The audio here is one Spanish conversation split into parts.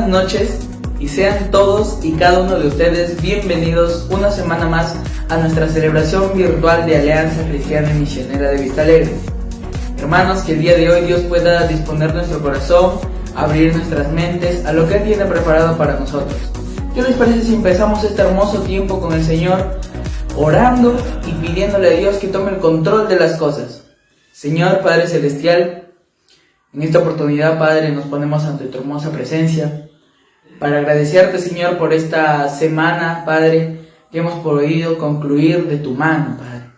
buenas noches y sean todos y cada uno de ustedes bienvenidos una semana más a nuestra celebración virtual de Alianza Cristiana y Misionera de Vista Alegre. Hermanos, que el día de hoy Dios pueda disponer nuestro corazón, abrir nuestras mentes a lo que Él tiene preparado para nosotros. ¿Qué les parece si empezamos este hermoso tiempo con el Señor, orando y pidiéndole a Dios que tome el control de las cosas? Señor Padre Celestial, en esta oportunidad, Padre, nos ponemos ante tu hermosa presencia para agradecerte, Señor, por esta semana, Padre, que hemos podido concluir de tu mano, Padre.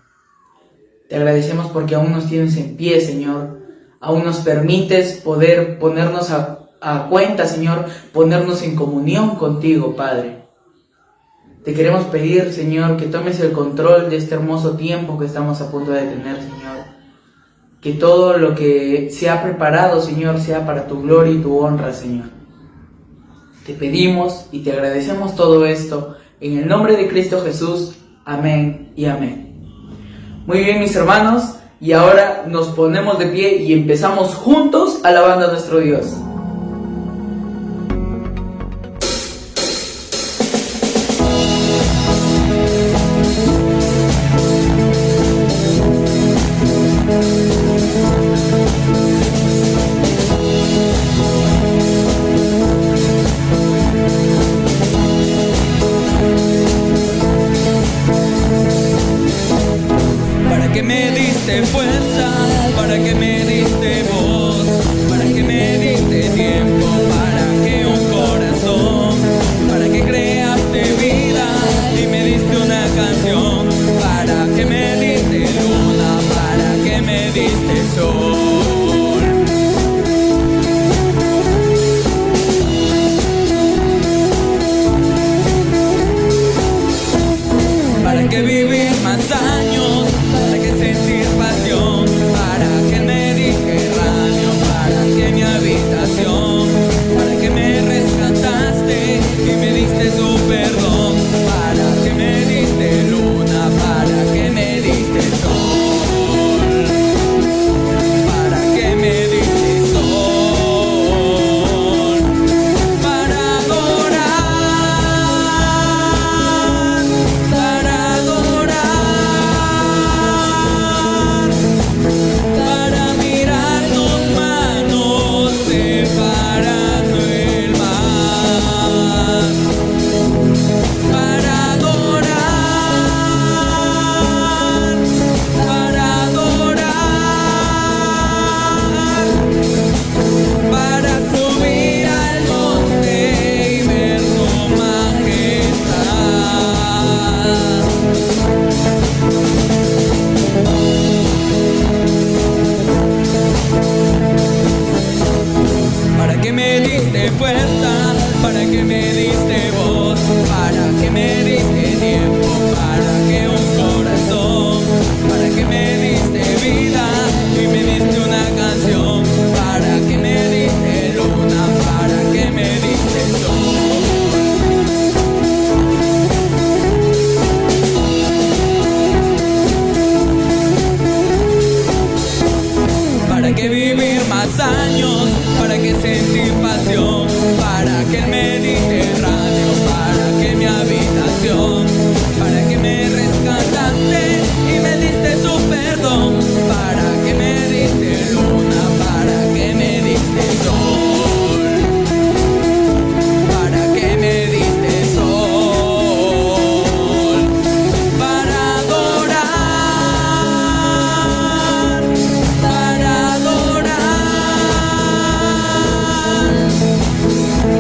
Te agradecemos porque aún nos tienes en pie, Señor. Aún nos permites poder ponernos a cuenta, Señor, ponernos en comunión contigo, Padre. Te queremos pedir, Señor, que tomes el control de este hermoso tiempo que estamos a punto de tener, Señor. Que todo lo que se ha preparado, Señor, sea para tu gloria y tu honra, Señor. Te pedimos y te agradecemos todo esto en el nombre de Cristo Jesús. Amén y amén. Muy bien, mis hermanos, y ahora nos ponemos de pie y empezamos juntos alabando a nuestro Dios. Fuerza, para que me diste voz, para que me diste tiempo, para que un corazón, para que creaste vida y me diste una canción, para que me diste luna, para que me diste sol. Para que vivir más años, para que sentir pasión, para que me Mediterráneo, para que mi habitación, para que me rescataste y me diste tu perdón, para que me diste luna, para que me diste sol, para que me diste sol, para adorar, para adorar. Para mirar tus manos separando el mar, para adorar, para adorar, para subir al monte y ver tu majestad. Para que me diste fuerza, para que me diste voz, para que me diste tiempo, para que un corazón, para que me diste vida y me diste una canción, para que me diste luna, para que me diste sol. Para que vivir más años, para que sentir pasión, para que el Mediterráneo, para que mi habitación, para que me rescataste y me diste tu perdón, para que me diste luna, para que me diste sol, para que me diste sol, para adorar, para adorar,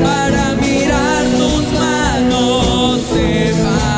para mirar tus manos separar.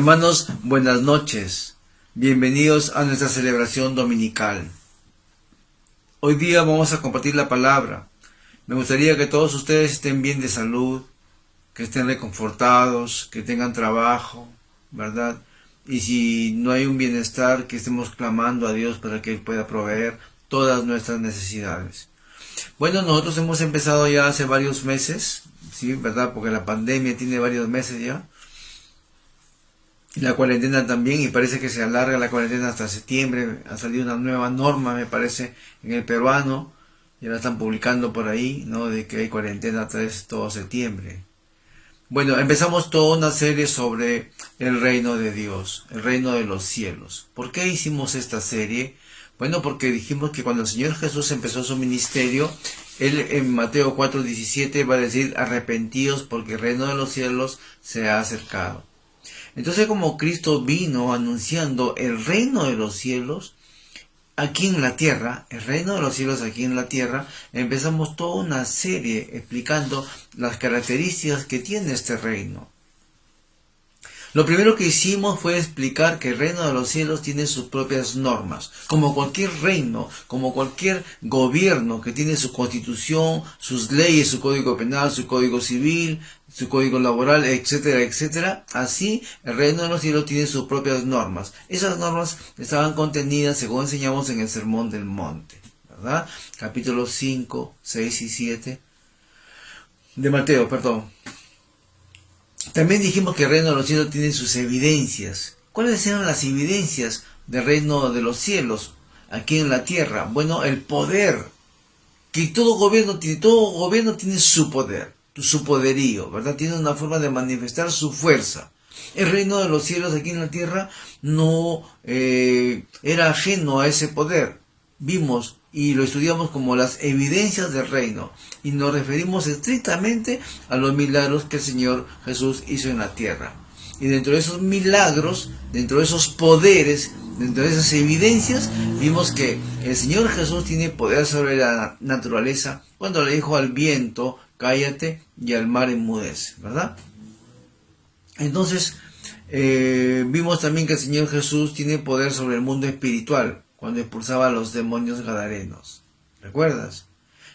Hermanos, buenas noches. Bienvenidos a nuestra celebración dominical. Hoy día vamos a compartir la palabra. Me gustaría que todos ustedes estén bien de salud, que estén reconfortados, que tengan trabajo, ¿verdad? Y si no hay un bienestar, que estemos clamando a Dios para que Él pueda proveer todas nuestras necesidades. Bueno, nosotros hemos empezado ya hace varios meses, ¿sí? ¿Verdad? Porque la pandemia tiene varios meses ya. La cuarentena también, y parece que se alarga la cuarentena hasta septiembre. Ha salido una nueva norma, me parece, en el peruano. Ya la están publicando por ahí, ¿no? De que hay cuarentena hasta todo septiembre. Bueno, empezamos toda una serie sobre el reino de Dios, el reino de los cielos. ¿Por qué hicimos esta serie? Bueno, porque dijimos que cuando el Señor Jesús empezó su ministerio, Él en Mateo 4:17 va a decir: arrepentíos porque el reino de los cielos se ha acercado. Entonces, como Cristo vino anunciando el reino de los cielos aquí en la tierra, el reino de los cielos aquí en la tierra, empezamos toda una serie explicando las características que tiene este reino. Lo primero que hicimos fue explicar que el reino de los cielos tiene sus propias normas. Como cualquier reino, como cualquier gobierno que tiene su constitución, sus leyes, su código penal, su código civil, su código laboral, etcétera, etcétera. Así, el reino de los cielos tiene sus propias normas. Esas normas estaban contenidas, según enseñamos en el Sermón del Monte, ¿verdad? Capítulos 5, 6 y 7 de Mateo, perdón. También dijimos que el reino de los cielos tiene sus evidencias. ¿Cuáles eran las evidencias del reino de los cielos aquí en la tierra? Bueno, el poder, que todo gobierno tiene su poder, su poderío, ¿verdad? Tiene una forma de manifestar su fuerza. El reino de los cielos aquí en la tierra no era ajeno a ese poder. Vimos y lo estudiamos como las evidencias del reino, y nos referimos estrictamente a los milagros que el Señor Jesús hizo en la tierra. Y dentro de esos milagros, dentro de esos poderes, dentro de esas evidencias, vimos que el Señor Jesús tiene poder sobre la naturaleza cuando le dijo al viento: cállate, y al mar enmudece, ¿verdad? Entonces, vimos también que el Señor Jesús tiene poder sobre el mundo espiritual cuando expulsaba a los demonios gadarenos. ¿Recuerdas?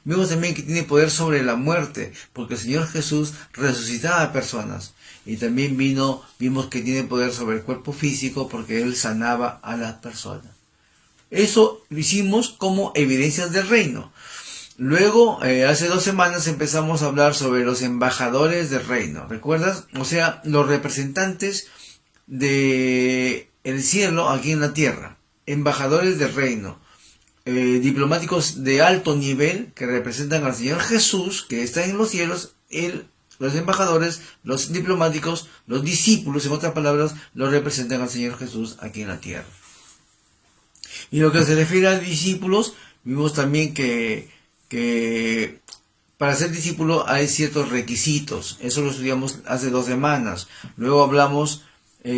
Vimos también que tiene poder sobre la muerte, porque el Señor Jesús resucitaba a personas. Y también vimos que tiene poder sobre el cuerpo físico, porque Él sanaba a las personas. Eso lo hicimos como evidencias del reino. Luego, hace 2 semanas empezamos a hablar sobre los embajadores del reino. ¿Recuerdas? O sea, los representantes del cielo aquí en la tierra. Embajadores del reino, diplomáticos de alto nivel que representan al Señor Jesús, que está en los cielos. Los embajadores, los diplomáticos, los discípulos, en otras palabras, los representan al Señor Jesús aquí en la tierra. Y lo que se refiere a discípulos, vimos también que para ser discípulo hay ciertos requisitos. Eso lo estudiamos hace 2 semanas. Luego hablamos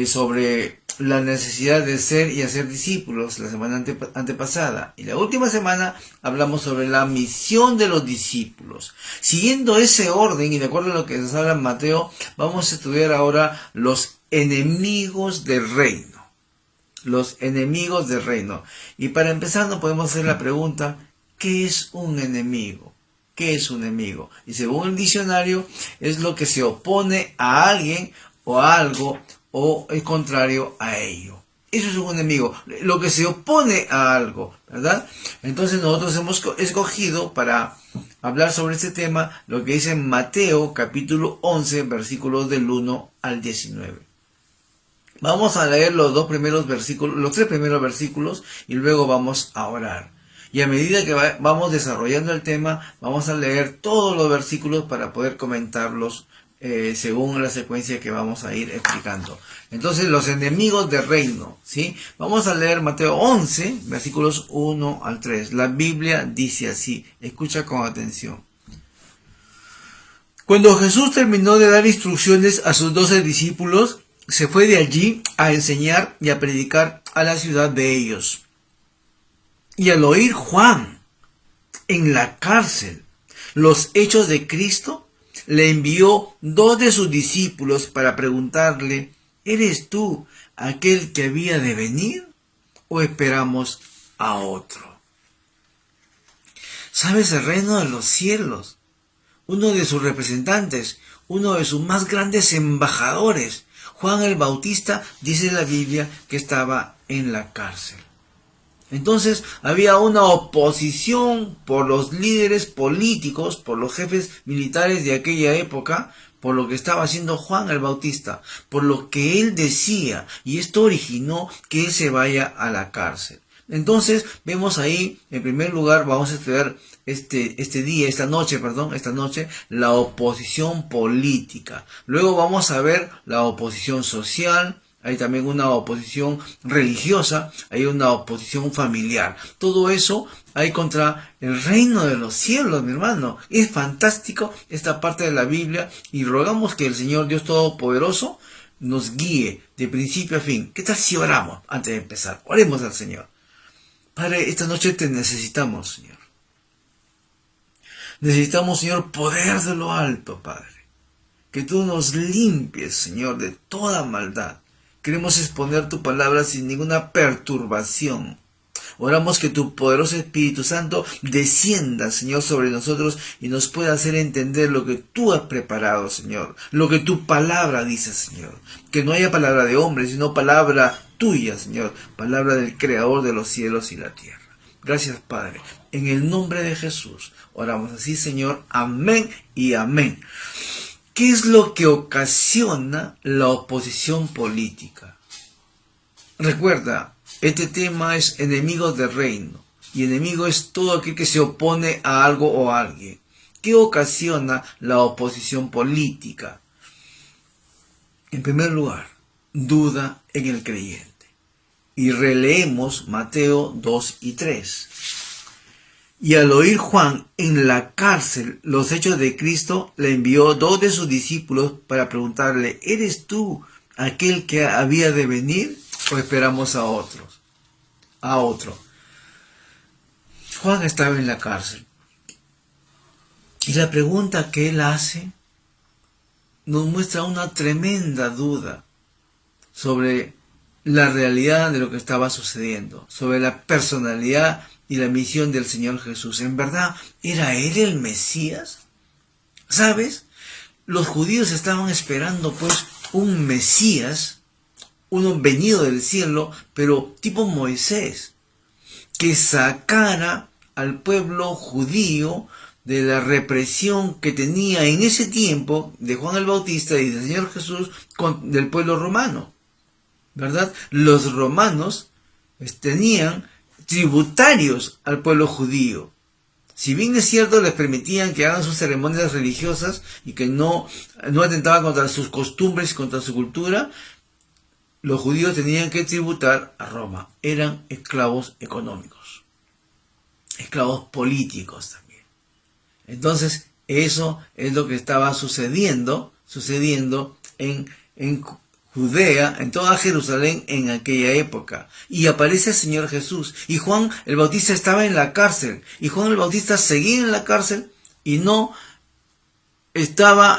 sobre la necesidad de ser y hacer discípulos la semana antepasada. Y la última semana hablamos sobre la misión de los discípulos. Siguiendo ese orden y de acuerdo a lo que nos habla Mateo, vamos a estudiar ahora los enemigos del reino. Los enemigos del reino. Y para empezar nos podemos hacer la pregunta: ¿qué es un enemigo? ¿Qué es un enemigo? Y según el diccionario, es lo que se opone a alguien o a algo, o es contrario a ello. Eso es un enemigo, lo que se opone a algo, ¿verdad? Entonces nosotros hemos escogido para hablar sobre este tema lo que dice Mateo capítulo 11, versículos del 1 al 19. Vamos a leer los 3 primeros versículos y luego vamos a orar. Y a medida que vamos desarrollando el tema, vamos a leer todos los versículos para poder comentarlos según la secuencia que vamos a ir explicando. Entonces, los enemigos del reino, ¿sí? Vamos a leer Mateo 11, versículos 1 al 3. La Biblia dice así, escucha con atención. Cuando Jesús terminó de dar instrucciones a sus 12 discípulos, se fue de allí a enseñar y a predicar a la ciudad de ellos. Y al oír Juan en la cárcel los hechos de Cristo, le envió 2 de sus discípulos para preguntarle: ¿eres tú aquel que había de venir o esperamos a otro? ¿Sabes? El reino de los cielos, uno de sus representantes, uno de sus más grandes embajadores, Juan el Bautista, dice la Biblia que estaba en la cárcel. Entonces había una oposición por los líderes políticos, por los jefes militares de aquella época, por lo que estaba haciendo Juan el Bautista, por lo que él decía, y esto originó que él se vaya a la cárcel. Entonces vemos ahí, en primer lugar, vamos a estudiar esta noche, la oposición política. Luego vamos a ver la oposición social. Hay también una oposición religiosa, hay una oposición familiar. Todo eso hay contra el reino de los cielos, mi hermano. Es fantástico esta parte de la Biblia y rogamos que el Señor Dios Todopoderoso nos guíe de principio a fin. ¿Qué tal si oramos antes de empezar? Oremos al Señor. Padre, esta noche te necesitamos, Señor. Necesitamos, Señor, poder de lo alto, Padre. Que tú nos limpies, Señor, de toda maldad. Queremos exponer tu palabra sin ninguna perturbación. Oramos que tu poderoso Espíritu Santo descienda, Señor, sobre nosotros y nos pueda hacer entender lo que tú has preparado, Señor. Lo que tu palabra dice, Señor. Que no haya palabra de hombre, sino palabra tuya, Señor. Palabra del Creador de los cielos y la tierra. Gracias, Padre. En el nombre de Jesús oramos así, Señor. Amén y amén. ¿Qué es lo que ocasiona la oposición política? Recuerda, este tema es enemigo del reino. Y enemigo es todo aquel que se opone a algo o a alguien. ¿Qué ocasiona la oposición política? En primer lugar, duda en el creyente. Y releemos Mateo 2 y 3. Y al oír Juan en la cárcel los hechos de Cristo, le envió 2 de sus discípulos para preguntarle, ¿eres tú aquel que había de venir o esperamos a otro? Juan estaba en la cárcel. Y la pregunta que él hace nos muestra una tremenda duda sobre la realidad de lo que estaba sucediendo, sobre la personalidad y la misión del Señor Jesús. ¿En verdad era Él el Mesías? ¿Sabes? Los judíos estaban esperando pues un Mesías, uno venido del cielo, pero tipo Moisés, que sacara al pueblo judío de la represión que tenía en ese tiempo de Juan el Bautista y del Señor Jesús del pueblo romano, ¿verdad? Los romanos tenían tributarios al pueblo judío. Si bien es cierto, les permitían que hagan sus ceremonias religiosas y que no atentaban contra sus costumbres y contra su cultura, los judíos tenían que tributar a Roma. Eran esclavos económicos, esclavos políticos también. Entonces, eso es lo que estaba sucediendo en Judea, en toda Jerusalén en aquella época. Y aparece el Señor Jesús. Y Juan el Bautista estaba en la cárcel. Y Juan el Bautista seguía en la cárcel y no estaba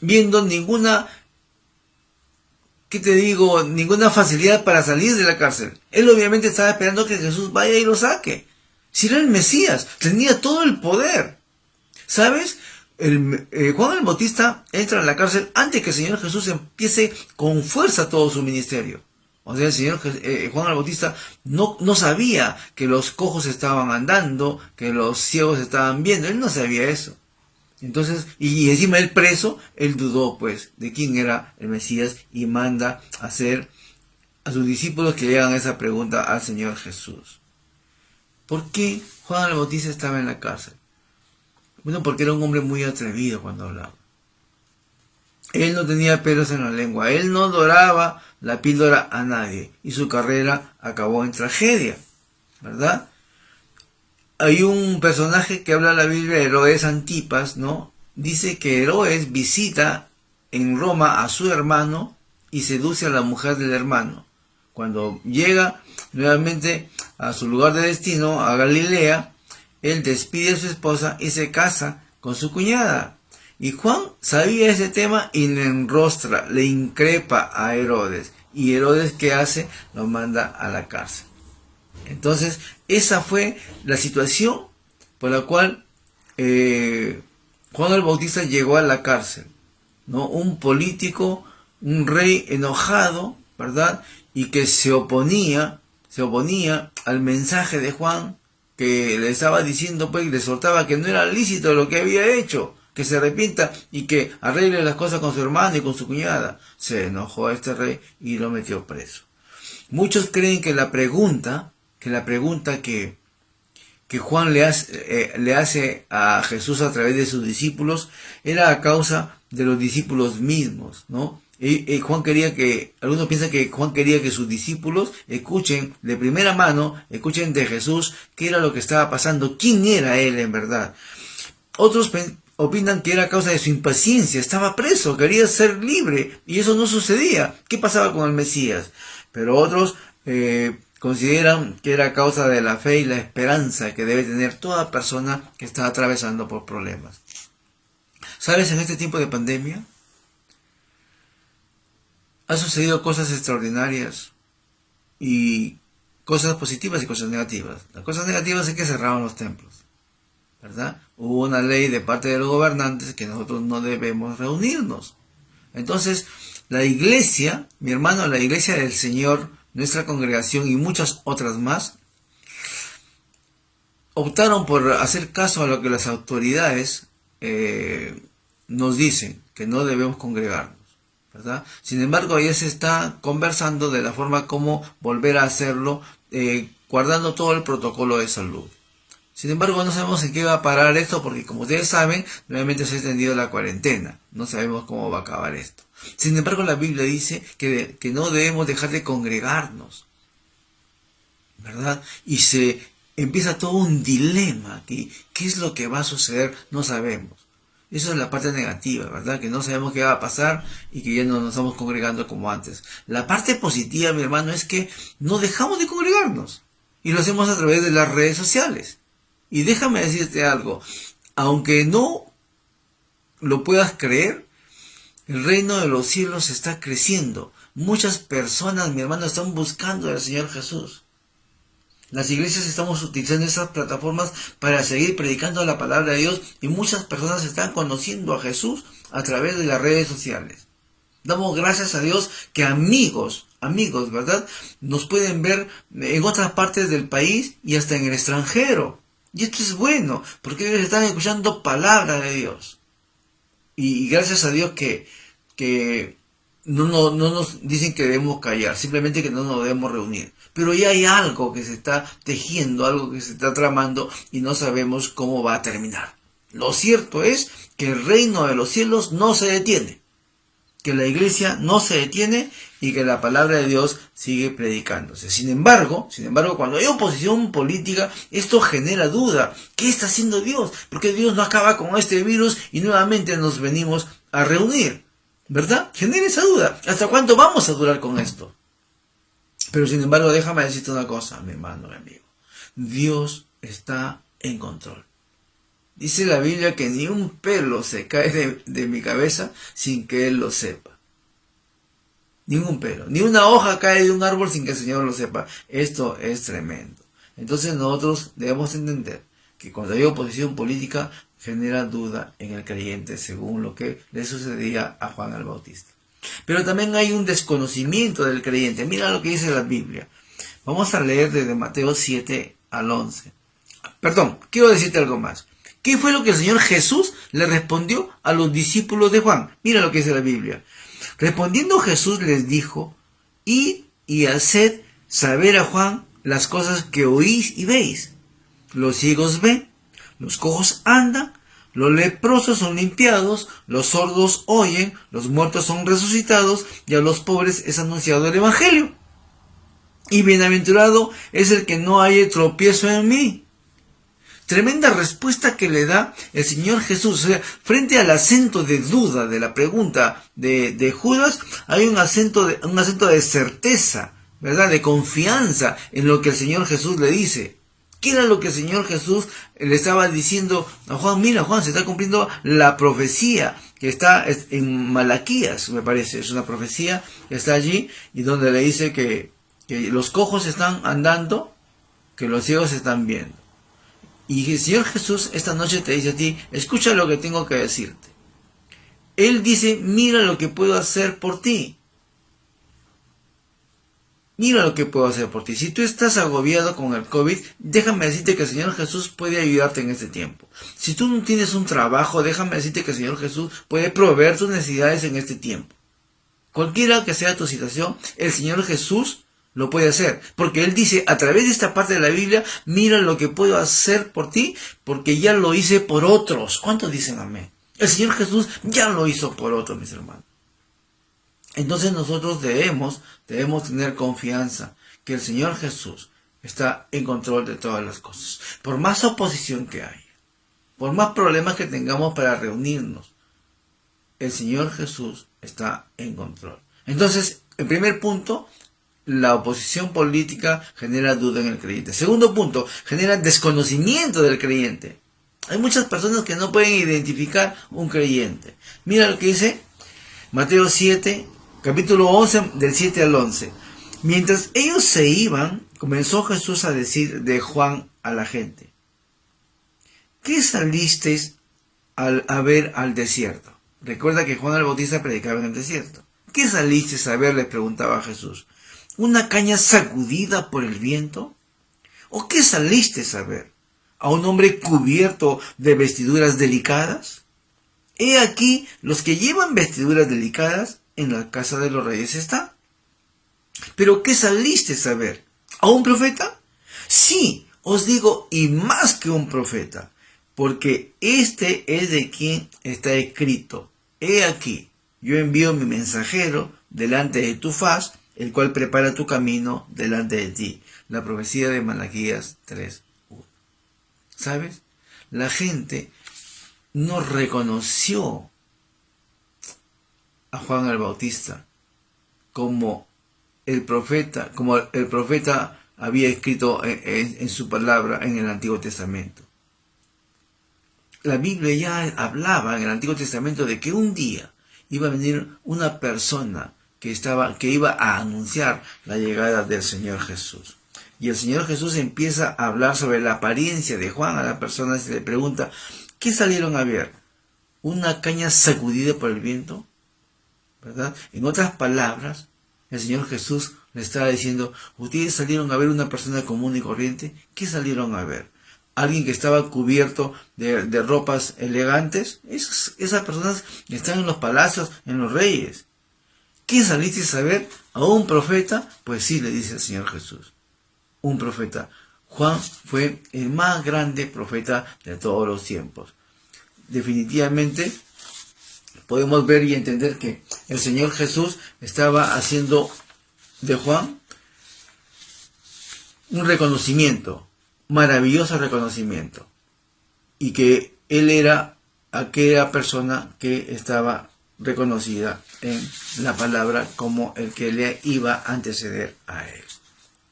viendo ninguna facilidad para salir de la cárcel. Él obviamente estaba esperando que Jesús vaya y lo saque. Si era el Mesías, tenía todo el poder. ¿Sabes? Juan el Bautista entra en la cárcel antes que el Señor Jesús empiece con fuerza todo su ministerio. O sea, Juan el Bautista no sabía que los cojos estaban andando, que los ciegos estaban viendo. Él no sabía eso. Entonces, y encima él preso, él dudó pues de quién era el Mesías y manda a hacer a sus discípulos que le hagan esa pregunta al Señor Jesús. ¿Por qué Juan el Bautista estaba en la cárcel? Bueno, porque era un hombre muy atrevido cuando hablaba. Él no tenía pelos en la lengua. Él no doraba la píldora a nadie. Y su carrera acabó en tragedia, ¿verdad? Hay un personaje que habla en la Biblia, Herodes Antipas, ¿no? Dice que Herodes visita en Roma a su hermano y seduce a la mujer del hermano. Cuando llega nuevamente a su lugar de destino, a Galilea, él despide a su esposa y se casa con su cuñada. Y Juan sabía ese tema y le enrostra, le increpa a Herodes. Y Herodes, ¿qué hace? Lo manda a la cárcel. Entonces, esa fue la situación por la cual Juan el Bautista llegó a la cárcel, ¿no? Un político, un rey enojado, ¿verdad? Y que se oponía al mensaje de Juan, que le estaba diciendo, pues, le soltaba que no era lícito lo que había hecho, que se arrepienta y que arregle las cosas con su hermano y con su cuñada. Se enojó a este rey y lo metió preso. Muchos creen que la pregunta que Juan le hace a Jesús a través de sus discípulos era a causa de los discípulos mismos, ¿no? Y algunos piensan que Juan quería que sus discípulos escuchen de primera mano, escuchen de Jesús qué era lo que estaba pasando, quién era él en verdad. Otros opinan que era a causa de su impaciencia, estaba preso, quería ser libre y eso no sucedía. ¿Qué pasaba con el Mesías? Pero otros consideran que era a causa de la fe y la esperanza que debe tener toda persona que está atravesando por problemas. ¿Sabes? En este tiempo de pandemia han sucedido cosas extraordinarias y cosas positivas y cosas negativas. Las cosas negativas es que cerraron los templos, ¿verdad? Hubo una ley de parte de los gobernantes que nosotros no debemos reunirnos. Entonces, la iglesia, mi hermano, la iglesia del Señor, nuestra congregación y muchas otras más, optaron por hacer caso a lo que las autoridades nos dicen, que no debemos congregarnos, ¿verdad? Sin embargo, ya se está conversando de la forma como volver a hacerlo, guardando todo el protocolo de salud. Sin embargo, no sabemos en qué va a parar esto, porque como ustedes saben, nuevamente se ha extendido la cuarentena. No sabemos cómo va a acabar esto. Sin embargo, la Biblia dice que no debemos dejar de congregarnos, ¿verdad? Y se empieza todo un dilema aquí. ¿Qué es lo que va a suceder? No sabemos. Eso es la parte negativa, ¿verdad? Que no sabemos qué va a pasar y que ya no nos estamos congregando como antes. La parte positiva, mi hermano, es que no dejamos de congregarnos. Y lo hacemos a través de las redes sociales. Y déjame decirte algo. Aunque no lo puedas creer, el reino de los cielos está creciendo. Muchas personas, mi hermano, están buscando al Señor Jesús. Las iglesias estamos utilizando esas plataformas para seguir predicando la palabra de Dios y muchas personas están conociendo a Jesús a través de las redes sociales. Damos gracias a Dios que amigos, ¿verdad? Nos pueden ver en otras partes del país y hasta en el extranjero. Y esto es bueno, porque ellos están escuchando palabra de Dios. Y gracias a Dios que no nos dicen que debemos callar, simplemente que no nos debemos reunir. Pero ya hay algo que se está tejiendo, algo que se está tramando y no sabemos cómo va a terminar. Lo cierto es que el reino de los cielos no se detiene, que la iglesia no se detiene y que la palabra de Dios sigue predicándose. Sin embargo, cuando hay oposición política, esto genera duda. ¿Qué está haciendo Dios? ¿Por qué Dios no acaba con este virus y nuevamente nos venimos a reunir? ¿Verdad? Genera esa duda. ¿Hasta cuánto vamos a durar con esto? Pero sin embargo, déjame decirte una cosa, mi hermano, mi amigo. Dios está en control. Dice la Biblia que ni un pelo se cae de mi cabeza sin que Él lo sepa. Ni un pelo. Ni una hoja cae de un árbol sin que el Señor lo sepa. Esto es tremendo. Entonces nosotros debemos entender que cuando hay oposición política genera duda en el creyente, según lo que le sucedía a Juan el Bautista. Pero también hay un desconocimiento del creyente. Mira lo que dice la Biblia. Vamos a leer desde Mateo 7 al 11. Perdón, quiero decirte algo más. ¿Qué fue lo que el Señor Jesús le respondió a los discípulos de Juan? Mira lo que dice la Biblia. Respondiendo Jesús les dijo, id y haced saber a Juan las cosas que oís y veis. Los ciegos ven, los cojos andan, los leprosos son limpiados, los sordos oyen, los muertos son resucitados y a los pobres es anunciado el Evangelio. Y bienaventurado es el que no haya tropiezo en mí. Tremenda respuesta que le da el Señor Jesús. O sea, frente al acento de duda de la pregunta de Judas, hay un acento de certeza, ¿verdad? De confianza en lo que el Señor Jesús le dice. ¿Qué era lo que el Señor Jesús le estaba diciendo a Juan? Mira, Juan, se está cumpliendo la profecía que está en Malaquías, me parece. Es una profecía que está allí y donde le dice que los cojos están andando, que los ciegos están viendo. Y el Señor Jesús esta noche te dice a ti, escucha lo que tengo que decirte. Él dice, mira lo que puedo hacer por ti. Mira lo que puedo hacer por ti. Si tú estás agobiado con el COVID, déjame decirte que el Señor Jesús puede ayudarte en este tiempo. Si tú no tienes un trabajo, déjame decirte que el Señor Jesús puede proveer tus necesidades en este tiempo. Cualquiera que sea tu situación, el Señor Jesús lo puede hacer. Porque Él dice, a través de esta parte de la Biblia, mira lo que puedo hacer por ti, porque ya lo hice por otros. ¿Cuántos dicen amén? El Señor Jesús ya lo hizo por otros, mis hermanos. Entonces nosotros debemos tener confianza que el Señor Jesús está en control de todas las cosas. Por más oposición que haya, por más problemas que tengamos para reunirnos, el Señor Jesús está en control. Entonces, el primer punto, la oposición política genera duda en el creyente. Segundo punto, genera desconocimiento del creyente. Hay muchas personas que no pueden identificar un creyente. Mira lo que dice Mateo 7, capítulo 11, del 7 al 11. Mientras ellos se iban, comenzó Jesús a decir de Juan a la gente: ¿qué salisteis a ver al desierto? Recuerda que Juan el Bautista predicaba en el desierto. ¿Qué salisteis a ver?, les preguntaba Jesús. ¿Una caña sacudida por el viento? ¿O qué salisteis a ver? ¿A un hombre cubierto de vestiduras delicadas? He aquí, los que llevan vestiduras delicadas en la casa de los reyes están. ¿Pero qué salisteis a ver? ¿A un profeta? Sí, os digo, y más que un profeta, porque este es de quien está escrito: he aquí, yo envío mi mensajero delante de tu faz, el cual prepara tu camino delante de ti. La profecía de Malaquías 3:1. ¿Sabes? La gente no reconoció a Juan el Bautista como el profeta había escrito en su palabra en el Antiguo Testamento. La Biblia ya hablaba en el Antiguo Testamento de que un día iba a venir una persona que iba a anunciar la llegada del Señor Jesús. Y el Señor Jesús empieza a hablar sobre la apariencia de Juan a la persona y se le pregunta: ¿qué salieron a ver? ¿Una caña sacudida por el viento? ¿Verdad? En otras palabras, el Señor Jesús le estaba diciendo: ¿ustedes salieron a ver una persona común y corriente? ¿Qué salieron a ver? ¿Alguien que estaba cubierto de ropas elegantes? Esas personas están en los palacios, en los reyes. ¿Qué saliste a ver? ¿A un profeta? Pues sí, le dice el Señor Jesús. Un profeta. Juan fue el más grande profeta de todos los tiempos. Definitivamente podemos ver y entender que el Señor Jesús estaba haciendo de Juan un reconocimiento, maravilloso reconocimiento, y que él era aquella persona que estaba reconocida en la palabra como el que le iba a anteceder a él.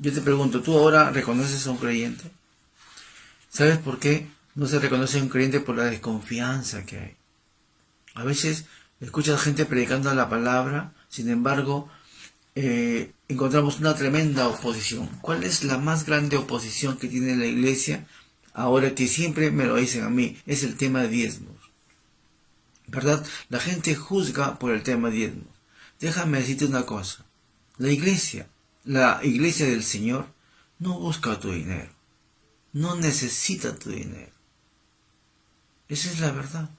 Yo te pregunto, ¿tú ahora reconoces a un creyente? ¿Sabes por qué no se reconoce a un creyente? Por la desconfianza que hay. A veces escuchas gente predicando la palabra, sin embargo, encontramos una tremenda oposición. ¿Cuál es la más grande oposición que tiene la iglesia? Ahora, que siempre me lo dicen a mí, es el tema de diezmos. ¿Verdad? La gente juzga por el tema de diezmos. Déjame decirte una cosa. La iglesia del Señor no busca tu dinero. No necesita tu dinero. Esa es la verdad.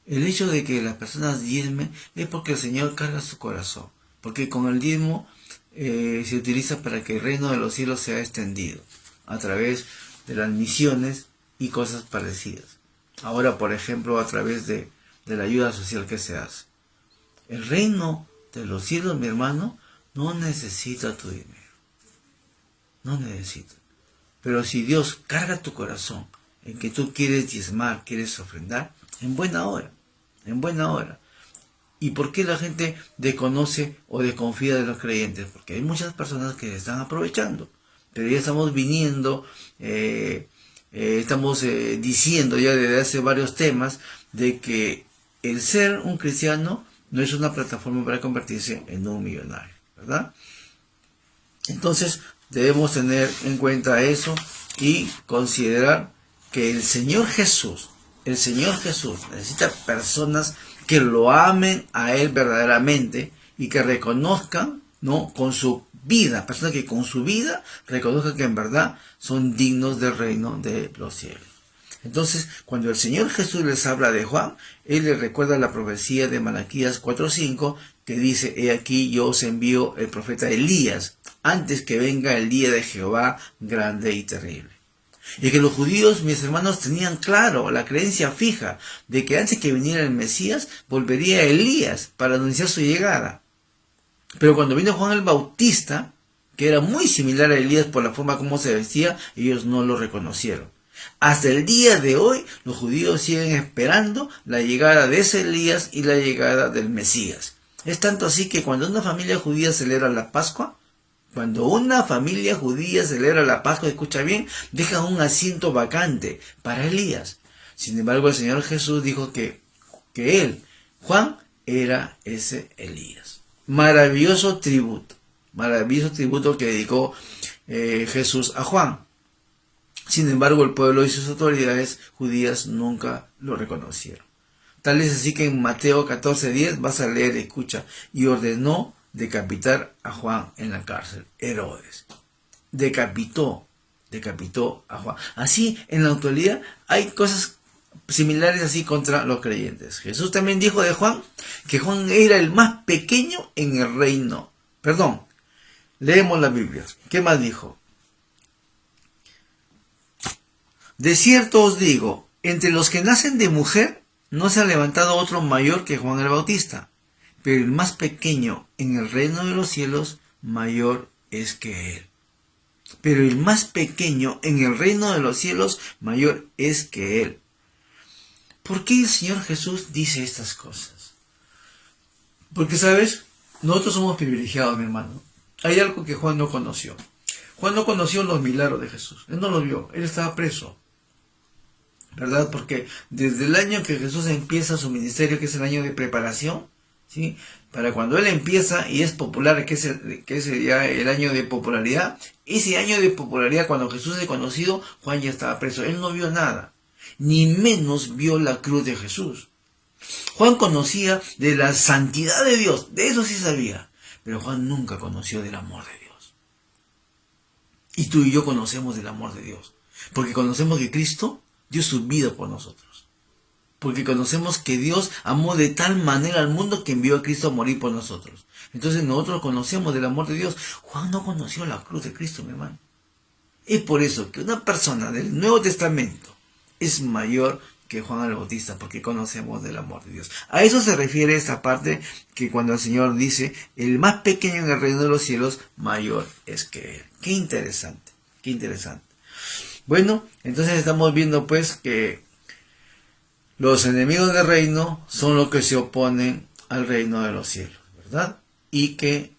El hecho de que las personas diezmen es porque el Señor carga su corazón. Porque con el diezmo se utiliza para que el reino de los cielos sea extendido a través de las misiones y cosas parecidas. Ahora, por ejemplo, a través de la ayuda social que se hace. El reino de los cielos, mi hermano, no necesita tu dinero. No necesita. Pero si Dios carga tu corazón en que tú quieres diezmar, quieres ofrendar, en buena hora. En buena hora. ¿Y por qué la gente desconoce o desconfía de los creyentes? Porque hay muchas personas que están aprovechando. pero ya estamos viniendo, estamos diciendo ya desde hace varios temas de que el ser un cristiano no es una plataforma para convertirse en un millonario, ¿verdad? Entonces debemos tener en cuenta eso y considerar que el Señor Jesús necesita personas que lo amen a Él verdaderamente y que reconozcan, ¿no?, con su vida, personas que con su vida reconozcan que en verdad son dignos del reino de los cielos. Entonces, cuando el Señor Jesús les habla de Juan, Él les recuerda la profecía de Malaquías 4:5, que dice: he aquí yo os envío el profeta Elías, antes que venga el día de Jehová grande y terrible. Y que los judíos, mis hermanos, tenían claro la creencia fija de que antes que viniera el Mesías, volvería Elías para anunciar su llegada. Pero cuando vino Juan el Bautista, que era muy similar a Elías por la forma como se vestía, ellos no lo reconocieron. Hasta el día de hoy, los judíos siguen esperando la llegada de ese Elías y la llegada del Mesías. Es tanto así que cuando una familia judía celebra la Pascua, escucha bien, dejan un asiento vacante para Elías. Sin embargo, el Señor Jesús dijo que él, Juan, era ese Elías. Maravilloso tributo que dedicó Jesús a Juan. Sin embargo, el pueblo y sus autoridades judías nunca lo reconocieron. Tal es así que en Mateo 14:10 vas a leer, escucha: y ordenó decapitar a Juan en la cárcel. Herodes decapitó a Juan. Así, en la actualidad hay cosas similares así contra los creyentes. Jesús también dijo de Juan que Juan era el más pequeño en el reino. Leemos la Biblia. ¿Qué más dijo? De cierto os digo, entre los que nacen de mujer no se ha levantado otro mayor que Juan el Bautista, pero el más pequeño en el reino de los cielos mayor es que él. Pero el más pequeño en el reino de los cielos mayor es que él. ¿Por qué el Señor Jesús dice estas cosas? Porque, ¿sabes? Nosotros somos privilegiados, mi hermano. Hay algo que Juan no conoció. Juan no conoció los milagros de Jesús. Él no los vio. Él estaba preso, ¿verdad? Porque desde el año que Jesús empieza su ministerio, que es el año de preparación, ¿sí?, para cuando Él empieza y es popular, que es ya el año de popularidad, ese año de popularidad, cuando Jesús es conocido, Juan ya estaba preso. Él no vio nada, ni menos vio la cruz de Jesús. Juan conocía de la santidad de Dios, de eso sí sabía, pero Juan nunca conoció del amor de Dios. Y tú y yo conocemos del amor de Dios, porque conocemos que Cristo dio su vida por nosotros. Porque conocemos que Dios amó de tal manera al mundo que envió a Cristo a morir por nosotros. Entonces nosotros conocemos del amor de Dios. Juan no conoció la cruz de Cristo, mi hermano. Es por eso que una persona del Nuevo Testamento es mayor que Juan el Bautista, porque conocemos del amor de Dios. A eso se refiere esta parte que cuando el Señor dice: el más pequeño en el reino de los cielos, mayor es que él. Qué interesante, qué interesante. Bueno, entonces estamos viendo pues que los enemigos del reino son los que se oponen al reino de los cielos, ¿verdad? Y que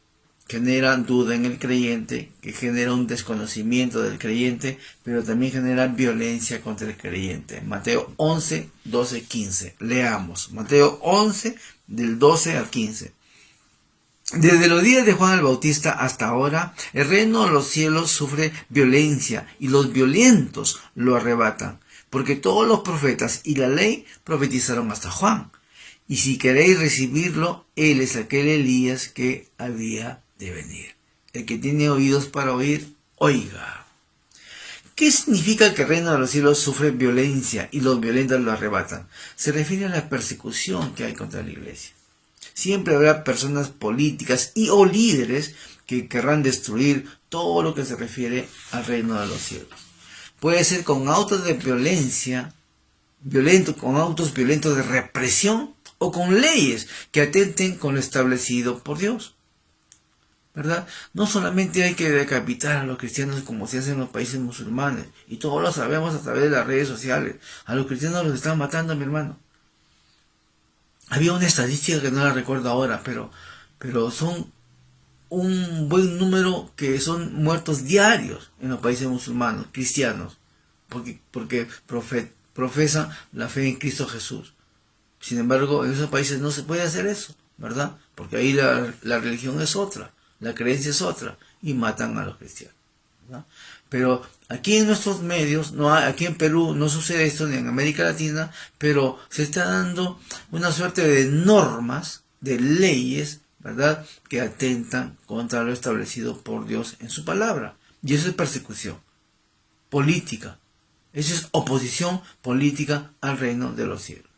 generan duda en el creyente, que genera un desconocimiento del creyente, pero también genera violencia contra el creyente. Mateo 11, 12, 15. Leamos. Mateo 11, del 12 al 15. Desde los días de Juan el Bautista hasta ahora, el reino de los cielos sufre violencia y los violentos lo arrebatan, porque todos los profetas y la ley profetizaron hasta Juan. Y si queréis recibirlo, él es aquel Elías que había de venir. El que tiene oídos para oír, oiga. ¿Qué significa que el reino de los cielos sufre violencia y los violentos lo arrebatan? Se refiere a la persecución que hay contra la iglesia. Siempre habrá personas políticas y o líderes que querrán destruir todo lo que se refiere al reino de los cielos. Puede ser con autos de violencia, con autos violentos de represión, o con leyes que atenten con lo establecido por Dios, ¿verdad? No solamente hay que decapitar a los cristianos como se hace en los países musulmanes, y todos lo sabemos a través de las redes sociales. A los cristianos los están matando, mi hermano. Había una estadística que no la recuerdo ahora, pero son un buen número que son muertos diarios en los países musulmanes, cristianos, porque profesan la fe en Cristo Jesús. Sin embargo, en esos países no se puede hacer eso, ¿verdad? Porque ahí la religión es otra, la creencia es otra, y matan a los cristianos, ¿verdad? Pero aquí en nuestros medios, aquí en Perú no sucede esto, ni en América Latina, pero se está dando una suerte de normas, de leyes, ¿verdad?, que atentan contra lo establecido por Dios en su palabra. Y eso es persecución política. Eso es oposición política al reino de los cielos.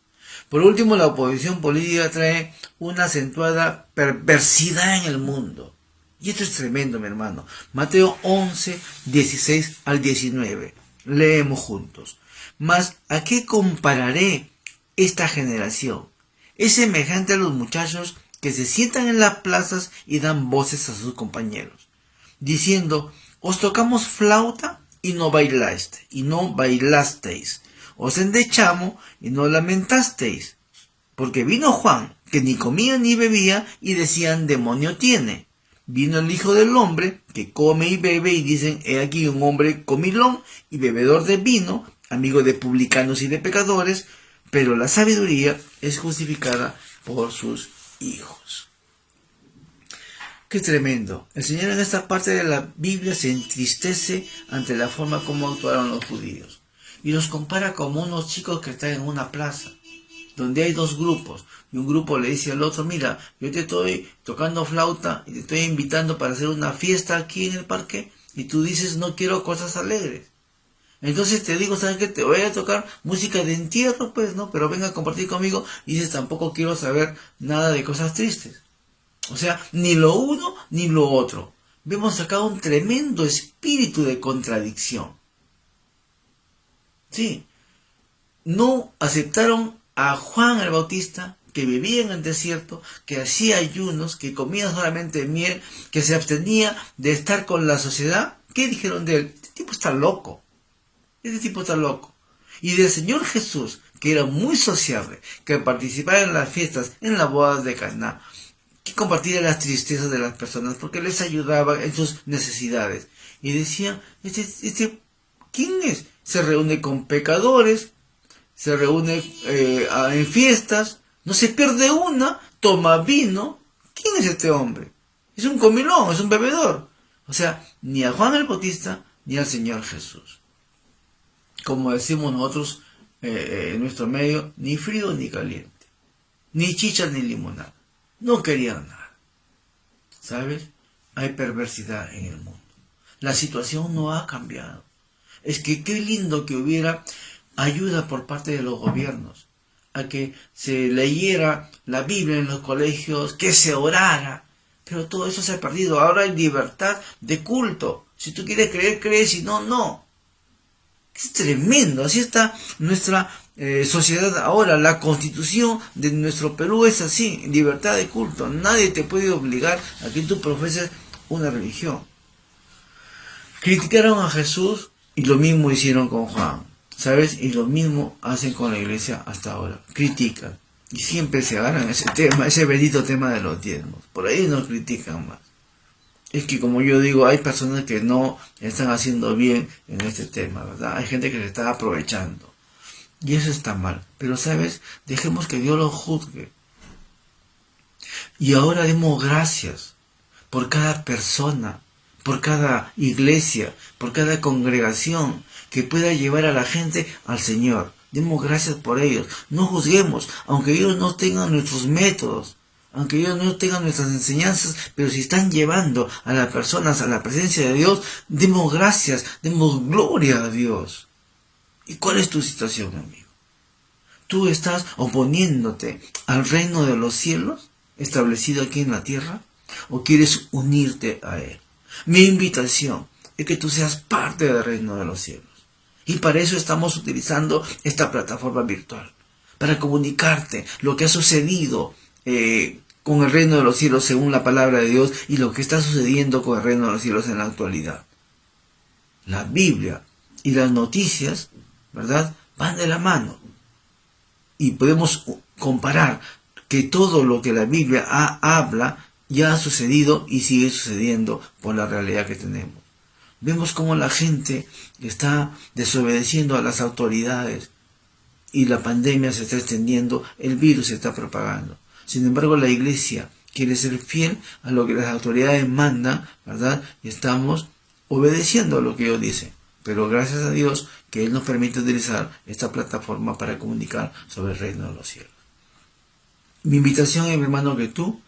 Por último, la oposición política trae una acentuada perversidad en el mundo. Y esto es tremendo, mi hermano. Mateo 11, 16 al 19. Leemos juntos. Mas, ¿a qué compararé esta generación? Es semejante a los muchachos que se sientan en las plazas y dan voces a sus compañeros, diciendo, os tocamos flauta y no bailasteis, os endechamos y no lamentasteis, porque vino Juan, que ni comía ni bebía, y decían, demonio tiene. Vino el Hijo del Hombre, que come y bebe, y dicen, he aquí un hombre comilón y bebedor de vino, amigo de publicanos y de pecadores, pero la sabiduría es justificada por sus hijos. Qué tremendo. El Señor en esta parte de la Biblia se entristece ante la forma como actuaron los judíos y los compara como unos chicos que están en una plaza donde hay dos grupos y un grupo le dice al otro, mira, yo te estoy tocando flauta y te estoy invitando para hacer una fiesta aquí en el parque y tú dices no quiero cosas alegres. Entonces te digo, ¿sabes qué? Te voy a tocar música de entierro, pues, ¿no? Pero venga a compartir conmigo. Y dices, tampoco quiero saber nada de cosas tristes. O sea, ni lo uno ni lo otro. Vemos acá un tremendo espíritu de contradicción. Sí. No aceptaron a Juan el Bautista, que vivía en el desierto, que hacía ayunos, que comía solamente miel, que se abstenía de estar con la sociedad. ¿Qué dijeron de él? Este tipo está loco. Este tipo está loco. Y del Señor Jesús, que era muy sociable, que participaba en las fiestas, en las bodas de Caná, que compartía las tristezas de las personas, porque les ayudaba en sus necesidades. Y decía, ¿quién es? Se reúne con pecadores, se reúne en fiestas, no se pierde una, toma vino. ¿Quién es este hombre? Es un comilón, es un bebedor. O sea, ni a Juan el Bautista, ni al Señor Jesús. Como decimos nosotros en nuestro medio, ni frío ni caliente, ni chicha ni limonada. No querían nada. ¿Sabes? Hay perversidad en el mundo. La situación no ha cambiado. Es que qué lindo que hubiera ayuda por parte de los gobiernos, a que se leyera la Biblia en los colegios, que se orara. Pero todo eso se ha perdido. Ahora hay libertad de culto. Si tú quieres creer, crees, si no, no. Es tremendo, así está nuestra sociedad ahora. La constitución de nuestro Perú es así, libertad de culto. Nadie te puede obligar a que tú profeses una religión. Criticaron a Jesús y lo mismo hicieron con Juan, ¿sabes? Y lo mismo hacen con la iglesia hasta ahora. Critican y siempre se agarran ese tema, ese bendito tema de los diezmos. Por ahí no critican más. Es que, como yo digo, hay personas que no están haciendo bien en este tema, ¿verdad? Hay gente que se está aprovechando. Y eso está mal. Pero, ¿sabes? Dejemos que Dios lo juzgue. Y ahora demos gracias por cada persona, por cada iglesia, por cada congregación que pueda llevar a la gente al Señor. Demos gracias por ellos. No juzguemos, aunque ellos no tengan nuestros métodos, aunque ellos no tengan nuestras enseñanzas, pero si están llevando a las personas a la presencia de Dios, demos gracias, demos gloria a Dios. ¿Y cuál es tu situación, amigo? ¿Tú estás oponiéndote al reino de los cielos, establecido aquí en la tierra, o quieres unirte a él? Mi invitación es que tú seas parte del reino de los cielos. Y para eso estamos utilizando esta plataforma virtual, para comunicarte lo que ha sucedido con el reino de los cielos según la palabra de Dios y lo que está sucediendo con el reino de los cielos en la actualidad. La Biblia y las noticias, ¿verdad?, van de la mano. Y podemos comparar que todo lo que la Biblia habla ya ha sucedido y sigue sucediendo por la realidad que tenemos. Vemos cómo la gente está desobedeciendo a las autoridades y la pandemia se está extendiendo, el virus se está propagando. Sin embargo, la iglesia quiere ser fiel a lo que las autoridades mandan, ¿verdad? Y estamos obedeciendo a lo que ellos dicen. Pero gracias a Dios que Él nos permite utilizar esta plataforma para comunicar sobre el reino de los cielos. Mi invitación es, mi hermano, que tú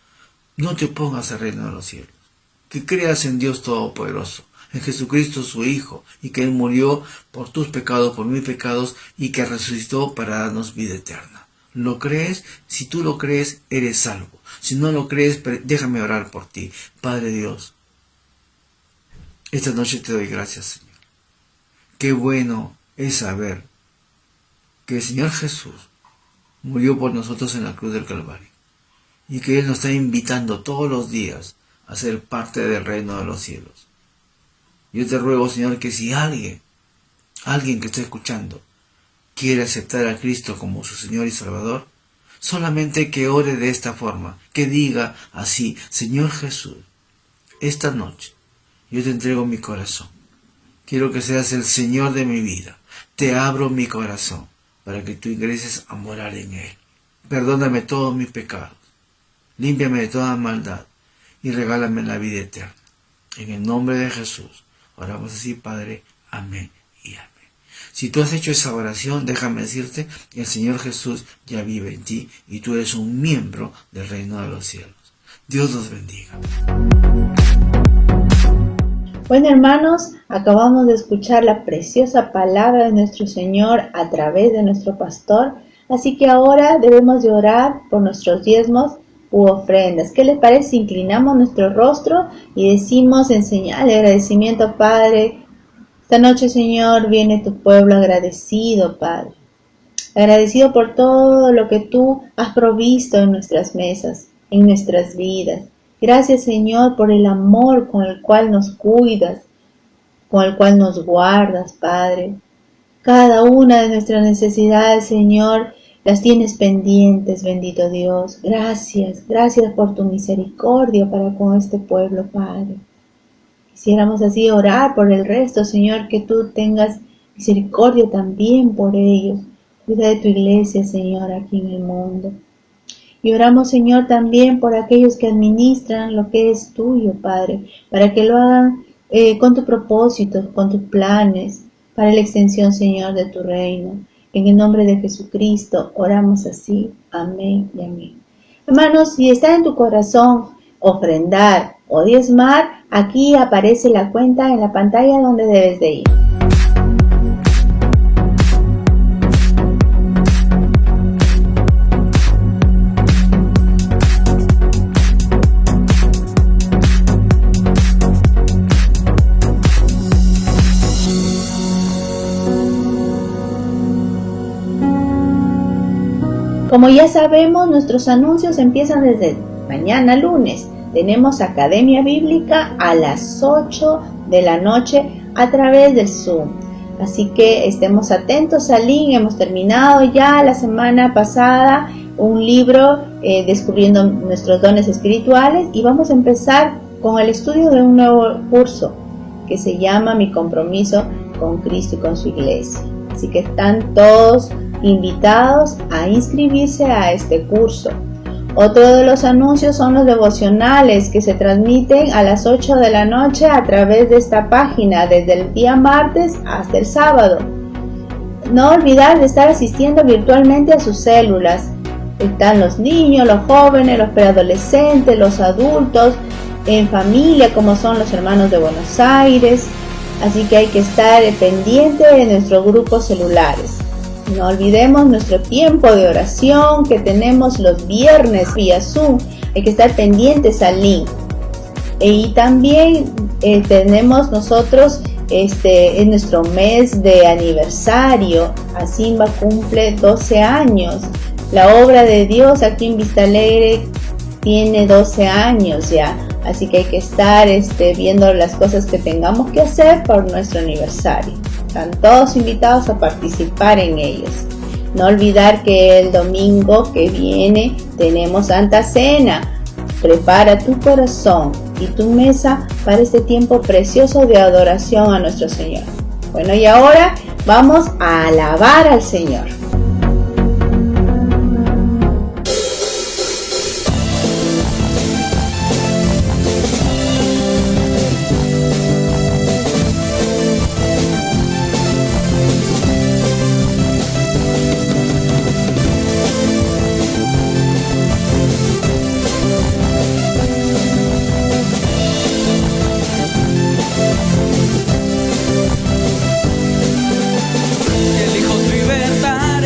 no te opongas al reino de los cielos. Que creas en Dios Todopoderoso, en Jesucristo su Hijo, y que Él murió por tus pecados, por mis pecados, y que resucitó para darnos vida eterna. ¿Lo crees? Si tú lo crees, eres salvo. Si no lo crees, déjame orar por ti. Padre Dios, esta noche te doy gracias, Señor. Qué bueno es saber que el Señor Jesús murió por nosotros en la cruz del Calvario, y que Él nos está invitando todos los días a ser parte del reino de los cielos. Yo te ruego, Señor, que si alguien que está escuchando, quiere aceptar a Cristo como su Señor y Salvador, solamente que ore de esta forma, que diga así: Señor Jesús, esta noche yo te entrego mi corazón. Quiero que seas el Señor de mi vida. Te abro mi corazón para que tú ingreses a morar en él. Perdóname todos mis pecados. Límpiame de toda maldad y regálame la vida eterna. En el nombre de Jesús oramos así, Padre. Amén y amén. Si tú has hecho esa oración, déjame decirte que el Señor Jesús ya vive en ti y tú eres un miembro del reino de los cielos. Dios los bendiga. Bueno, hermanos, acabamos de escuchar la preciosa palabra de nuestro Señor a través de nuestro pastor, así que ahora debemos de orar por nuestros diezmos u ofrendas. ¿Qué les parece si inclinamos nuestro rostro y decimos en señal de agradecimiento: Padre, esta noche, Señor, viene tu pueblo agradecido, Padre, agradecido por todo lo que tú has provisto en nuestras mesas, en nuestras vidas. Gracias, Señor, por el amor con el cual nos cuidas, con el cual nos guardas, Padre. Cada una de nuestras necesidades, Señor, las tienes pendientes, bendito Dios. Gracias por tu misericordia para con este pueblo, Padre. Quisiéramos así orar por el resto, Señor, que tú tengas misericordia también por ellos. Cuida de tu iglesia, Señor, aquí en el mundo. Y oramos, Señor, también por aquellos que administran lo que es tuyo, Padre, para que lo hagan con tu propósito, con tus planes, para la extensión, Señor, de tu reino. En el nombre de Jesucristo oramos así. Amén y amén. Hermanos, si está en tu corazón ofrendar o diezmar, aquí aparece la cuenta en la pantalla donde debes de ir. Como ya sabemos, nuestros anuncios empiezan desde mañana lunes. Tenemos Academia Bíblica a las 8 de la noche a través del Zoom. Así que estemos atentos al link. Hemos terminado ya la semana pasada un libro descubriendo nuestros dones espirituales y vamos a empezar con el estudio de un nuevo curso que se llama Mi compromiso con Cristo y con su iglesia. Así que están todos invitados a inscribirse a este curso. Otro de los anuncios son los devocionales que se transmiten a las 8 de la noche a través de esta página desde el día martes hasta el sábado. No olvidar de estar asistiendo virtualmente a sus células. Están los niños, los jóvenes, los preadolescentes, los adultos, en familia como son los hermanos de Buenos Aires. Así que hay que estar pendiente de nuestros grupos celulares. No olvidemos nuestro tiempo de oración que tenemos los viernes vía Zoom. Hay que estar pendientes al link. Y también tenemos nosotros en nuestro mes de aniversario. Asimba cumple 12 años. La obra de Dios aquí en Vista Alegre tiene 12 años ya. Así que hay que estar viendo las cosas que tengamos que hacer por nuestro aniversario. Están todos invitados a participar en ellos. No olvidar que el domingo que viene tenemos Santa Cena. Prepara tu corazón y tu mesa para este tiempo precioso de adoración a nuestro Señor. Bueno, y ahora vamos a alabar al Señor. Si elijo tu libertad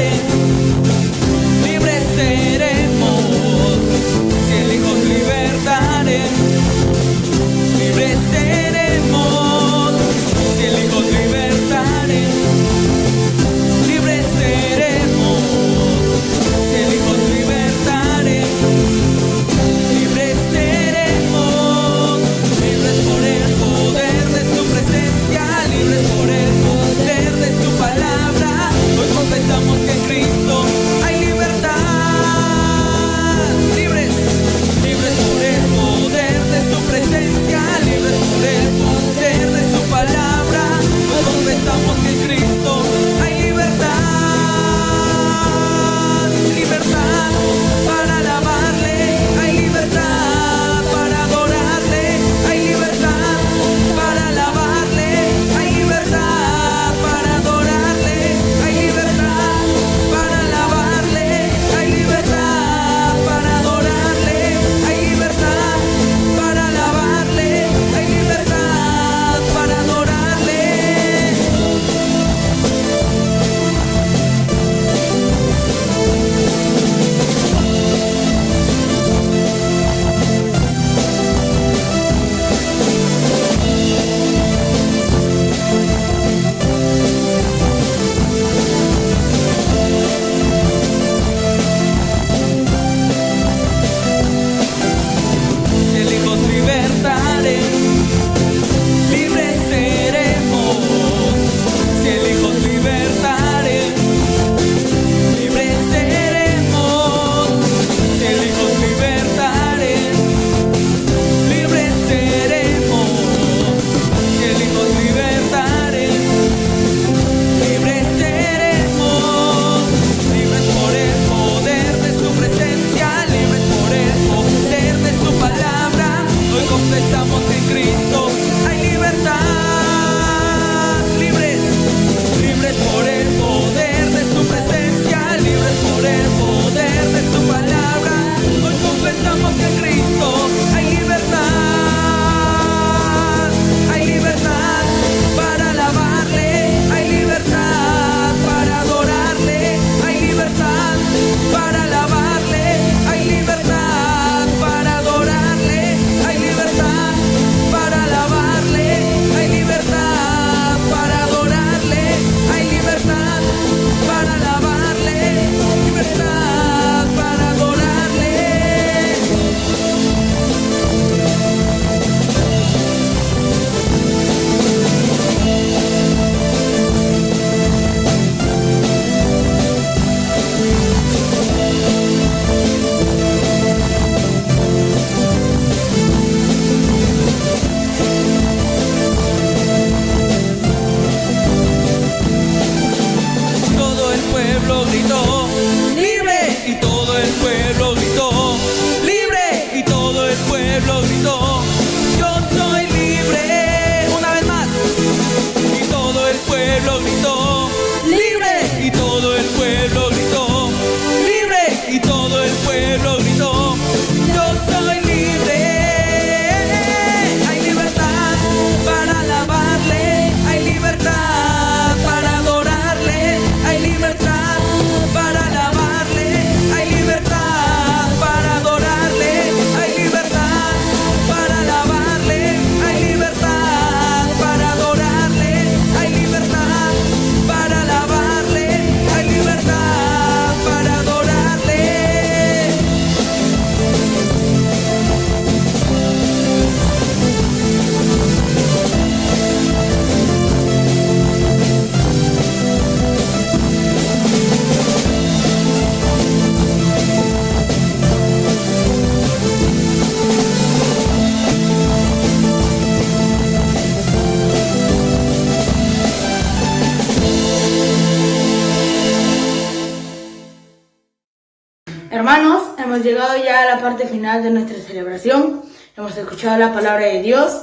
Hermanos, hemos llegado ya a la parte final de nuestra celebración. Hemos escuchado la palabra de Dios,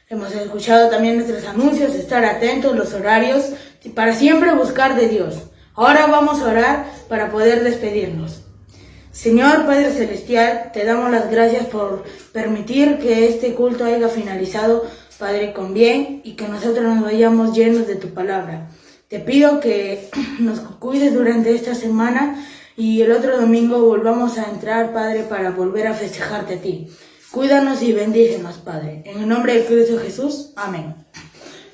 hemos escuchado también nuestros anuncios, estar atentos, los horarios, y para siempre buscar de Dios. Ahora vamos a orar para poder despedirnos. Señor Padre Celestial, te damos las gracias por permitir que este culto haya finalizado, Padre, con bien, y que nosotros nos vayamos llenos de tu palabra. Te pido que nos cuides durante esta semana y el otro domingo volvamos a entrar, Padre, para volver a festejarte a ti. Cuídanos y bendícenos, Padre. En el nombre de Cristo Jesús. Amén.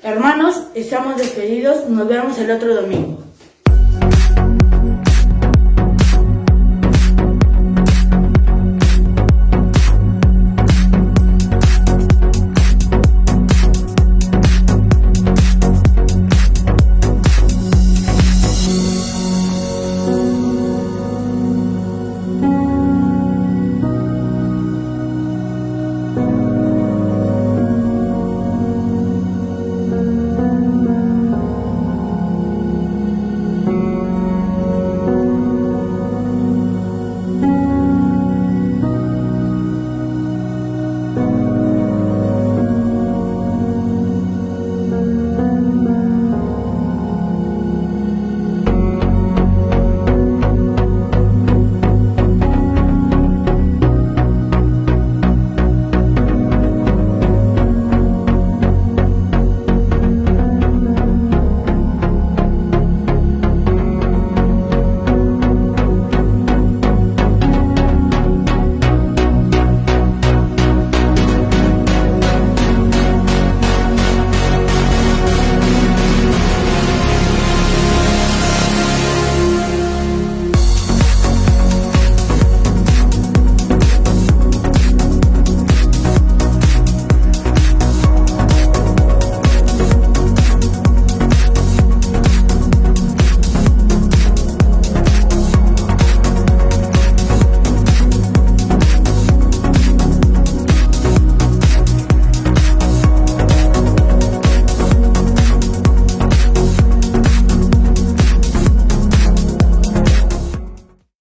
Hermanos, estamos despedidos. Nos vemos el otro domingo.